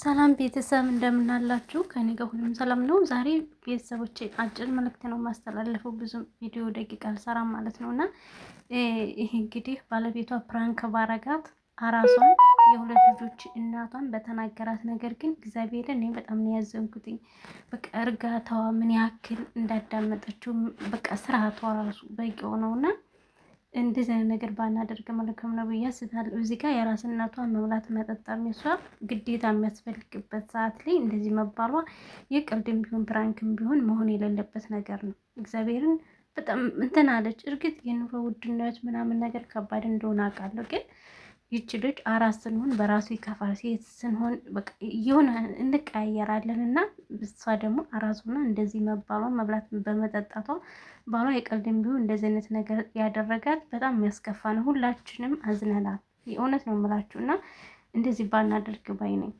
ሰላም ቤተሰብ እንደምናላችሁ ከኔ ጋር ሁሉም ሰላም ነው። ዛሬ ቤተሰቦቼ አጭር መልእክት ነው ማስተላለፈው፣ ብዙ ቪዲዮ ደቂቃ አልሰራም ማለት ነውና ይሄ እንግዲህ ባለቤቷ ፕራንክ ባረጋት አራሷን የሁለት ልጆች እናቷን በተናገራት ነገር ግን እግዚአብሔርን እኔ በጣም ነው ያዘንኩትኝ። በቃ እርጋታዋ ምን ያክል እንዳዳመጠችው በቃ ስርዓቷ ራሱ በቂው ነውና እንደዚህ አይነት ነገር ባናደርግ መልካም ነው ብዬ አስባለሁ። እዚህ ጋር የራስ እናቷን መብላት መጠጣት የሷ ግዴታ የሚያስፈልግበት ሰዓት ላይ እንደዚህ መባሏ የቀልድም ቢሆን ፕራንክም ቢሆን መሆን የሌለበት ነገር ነው። እግዚአብሔርን በጣም እንትን አለች። እርግጥ የኑሮ ውድነት ምናምን ነገር ከባድ እንደሆነ አውቃለሁ፣ ግን ይቺ ልጅ አራስ ስንሆን በራሱ ይከፋል። ሴት ስንሆን በቃ የሆነ እንቀያየራለን እና እሷ ደግሞ አራሱና እንደዚህ መባሏን መብላት በመጠጣቷ ባሏ የቀልድም ቢሆን እንደዚህ አይነት ነገር ያደረጋት በጣም የሚያስከፋ ነው። ሁላችንም አዝነናል። የእውነት ነው የምላችሁ እና እንደዚህ ባናደርግ ባይ ነኝ።